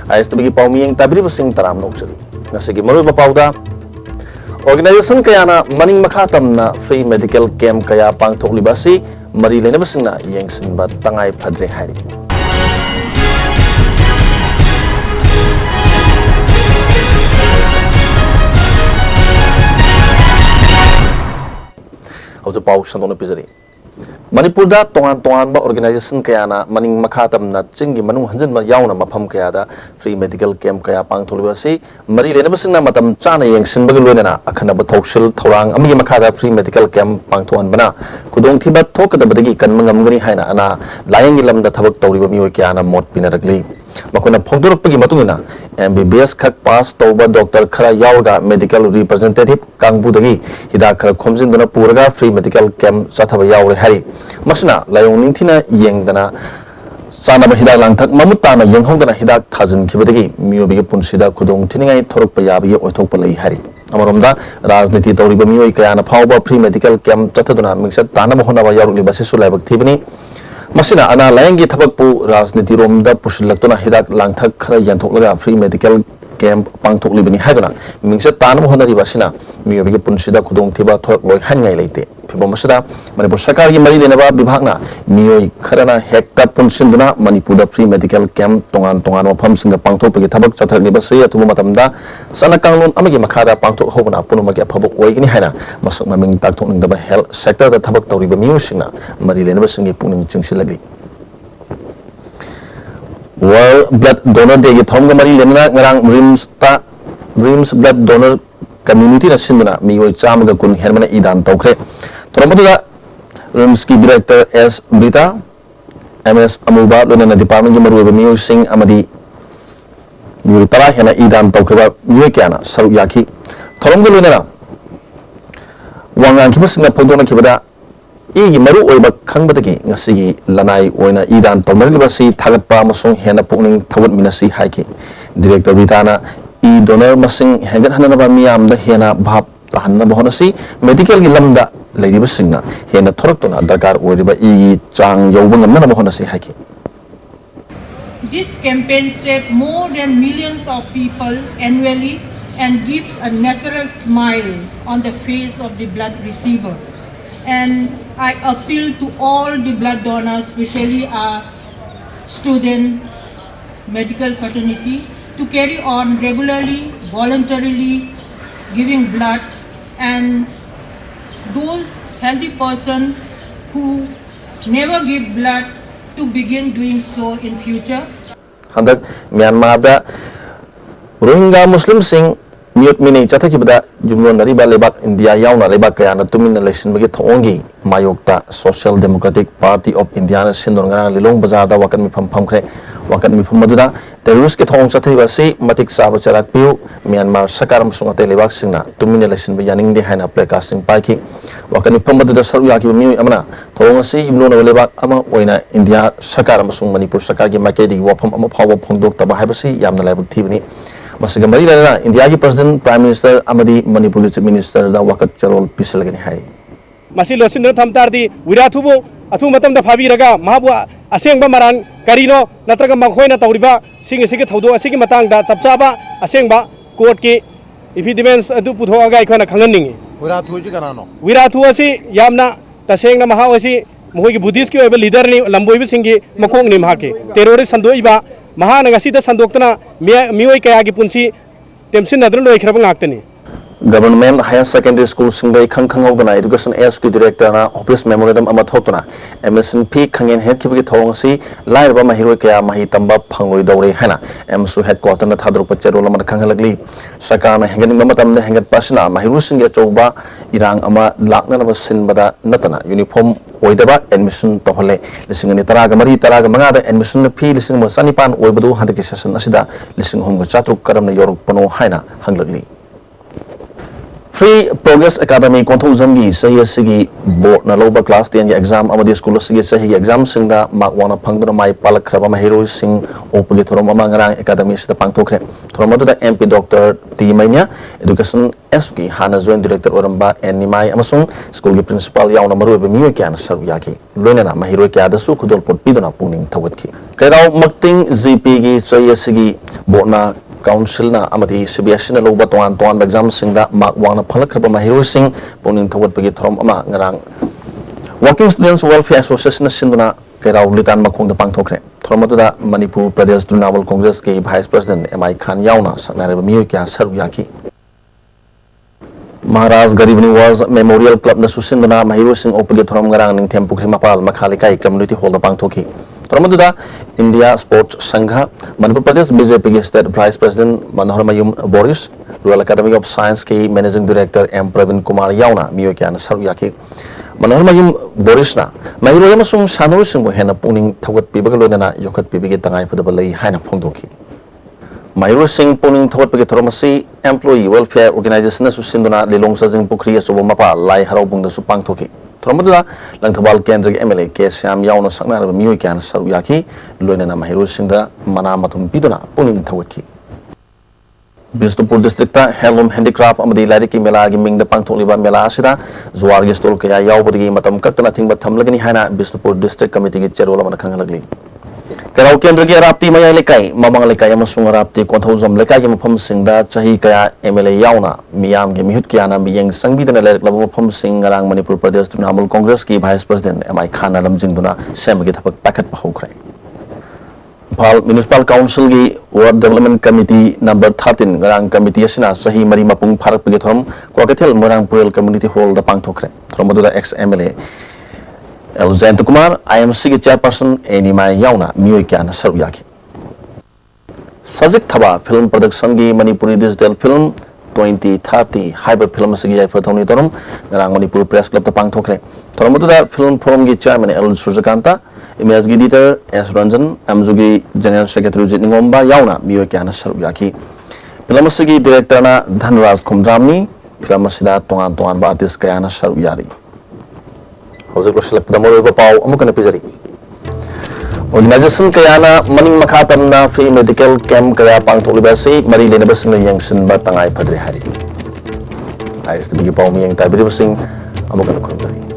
ISTB paumiyeng tabiri basing taram nokjari ngasigi maru bapauda organization kayana maning makhatamna free medical camp kaya pangthoklibasi mari lena basingna yengsinba tangai phadre hari hauju pau sandona pizari Manipurda tongan ba organization kayana maning makhatamna chingi manung hanjinba yauna mafam kayada free medical camp kaya pangtholibasi mari lena basingna matam chana yengsinba loinana akhanaba thoksil thorang amigi makhada free medical camp pangthohan bana kudong thiba thokadabadagi kanmangamgani haina ana layang lamda thabak tawriba mioi kayana mot pinaragli makona phongdorapagi matungina MBBS khak pass tawba doctor khara yaurga medical representative kangbudagi hida khara khomjindana puraga free medical camp chathaba yaure hari masna layong ningthina yengdana sanaba hida langthak mamutana yenghongdana hida thajin khibadagi miobigi punsida khudong thiningai thorokpa yabigi oithokpa lai hari amaromda rajniti tawriba mioi kayana phawba free medical camp chathaduna mingsat tanaba honaba yaurli basi sulaibak thibani Masina ana layangi thabakpu rajniti romda pusilaktuna hidak langthak khara yanthoklaga free medical camp pangthoklibani haiduna mingsa tanam honari basina miyobigi punsida khudong thiba thok loi hangai leite phibom masida manipur sarkar gi mari lenaba bibhagna miyoi kharana hekta punsinduna manipurda free medical camp tongan mafam singa pangthokpagi thabak chathakni basi atubu matamda sana kanglon amagi makhada pangthok hobana punumagi aphabok oigini haina masak maming takthokningdaba health sector da thabak tawriba miyosingna mari lenaba singi puning chingsilagi World Blood Donor Day gi thomga mari lenna ngarang RIMS Blood Donor Community na sinduna miyoi chamaga kun hermana idan tawkhre thrombatuda RIMS ki director S Brita MS Amuba lona department gi maruba miyoi sing amadi miyoi tara hena idan tawkhre miyoi kyana saru yaki thomga lona wangang kibasna phondona kibada igi maru oiba khangbadagi ngasigi lanai oina idan tawmarlibasi thagatpa amasung hena pukning thawat minasi haiki director Bitana I donor masing hengat hananaba miyamda hena bhab tahanna bahonasi medical gi lamda leiribasingna hena thoraktuna darkar oiriba igi chang yauba ngamna bahonasi haiki This campaign saves more than millions of people annually and gives a natural smile on the face of the blood receiver. And I appeal to all the blood donors, especially our student medical fraternity, to carry on regularly, voluntarily giving blood, and those healthy person who never give blood to begin doing so in future. Handak Myanmar da Rohingya Muslim sing Miyot mini chathakibada jumlon nariba lebak India yauna lebak kayana tumina leisinbagi thongi mayokta Social Democratic Party of India na sindon ngarang lilong bazar da wakan mifam phamkhre wakan mifam maduda terrorist ke thong chathibasi matik saba charak piu Myanmar sakar amsung ate lebak singna tumina leisinba yaning de haina precasting paiki wakan mifam maduda saru yaki mi amana thongasi jumlon lebak ama oina India sakar amsung Manipur sakar gi makedi wafam ama phawa phongdok ta bahibasi yamna laibak thibani Masih kembali lana India ki President Prime Minister amadi Manipur Chief Minister da wakat charol pisalagani hai masih losin thamtar di wirathubo athu matam da phabi raga mahabu asengba maran karino natraga makhoina tawriba sing sing thaudo asigi matang da chapchaba asengba court ki evidence adu puthoaga ikhona khanganingi wirathu ji kanano wirathu asi yamna tasengna maha asi mohoi ki buddhist ki oiba leader ni lamboibi singi makong ni mahake terrorist sandoiba mahana ngasida sandoktana mioi kaya gi punsi temsin nadrun loi khraba ngaktani Government Higher Secondary School singbai khangkhangobana Education SQ Director na Office Memorandum ama thotuna MSNP khangen head kibagi thongsi lairba mahiroi kaya mahi tamba phangloi dawre hana MSU headquarter na thadruk pachero lamar khanghalagli sarkarna hengen mamatam na hengat pasna mahiru singya chouba irang ama lakna na sinbada natana uniform oidaba admission tohole lisingani taraga mari taraga mangada admission fee lising sanipan oibadu handaki session asida lising homga chatruk karamna yoruk pano haina hanglagli Free Progress Academy Konthau Zamgi Sahi Asigi Board na Loba Class 10 exam amadi school asigi sahi exam singda mark 1 phangduna mai palak khraba mahiro sing opagi thorom ama ngarang academy sida pangthokre thorom adu da MP Dr. T Mainya Education SK Hana Joint Director Oramba Nimai amasung school gi principal yauna maru be miyo kya na saru yaki loinana mahiro kya da su khudol pot piduna puning thawatki kairau makting GP gi sahi asigi board na Council na amati CBSE na loba tuan exam singda mark 1 phalak khraba mahiro sing puning thawat pagi thorom ama ngarang Working Students Welfare Association na sinduna kairau litan makhong da pangthokre thorom adu da Manipur Pradesh Trinamool Congress ke Vice President MI Khan yauna saknare miyo kya saru yaki Maharaj Garib Niwaz Memorial Club na susinduna mahiro sing opagi thorom ngarang ningthem pukri mapal makhalikai community hall da pangthoki Tormaduda India Sports Sangha Manipur Pradesh BJP के State Vice President Manohar Mayum Boris Royal Academy of Science के Managing Director M Pravin Kumar Yauna miyo kya na saru yaki Manohar Mayum Boris na mahiro yamasung sanuru singbo hena puning thawat pibaga loinana yokat pibigi tangai phadaba lei haina phongdoki mahiro sing puning thawat pigi thoromasi Employee Welfare Organization na susinduna lilong sajing pukri asobo mapa lai haraubung da su pangthoki Tormadula Langthabal Kendra MLA ke Syam yauna sakna miyo kya na saru yaki loinana mahiro singda mana matum piduna puning thawatki Bisnupur District ta Handloom Handicraft amadi lairiki mela gi mingda pangthokliba mela asida zuar gi stol kaya yawbadigi matam kaktana thingba thamlagani haina Bisnupur District Committee gi chairwala mana khangalagli Karau Kendra gi Rapti Maya Lekai Mamang Lekai amasung Rapti Konthau Zam Lekai gi mafam singda chahi kaya MLA yauna miyam gi mihut kya na miyeng sangbidana lairik laba mafam sing ngarang Manipur Pradesh Trinamool Congress ki Vice President MI Khan na lamjingduna semagi thapak paket pahokrai Bhal Municipal Council gi Ward Development Committee number 13 ngarang committee asina sahi mari mapung pharak pagi thorom Kwakathel Morang Pural Community Hall da pangthokre thromoduda ex MLA El Zainto Kumar IMC ki chairperson Nimai yauna miyo kya na saru yaki Sajik Thaba Film Production gi Manipuri Digital Film 2030 haiba film asigi yaifa thawni torom ngarang Manipur Press Club da pangthokre thromoduda film forum gi chairman El Surjakanta Image Editor S. Ranjan, Amzugi General Secretary Jitningomba Yauna, Miyo Kiana Saruyaki. Filamasigi Director na Dhanraj Kumdramni, Filamasida Tongan ba artist Kayana Saruyari. Hozir ko select da moro pau amukan epizari. Organization Kayana maning makhatam na free medical camp kaya pangtolibasi mari lenabas ng yang sinba tangay padre hari. Ayos na bigi pau miyang tabiri basing amukan kumdari.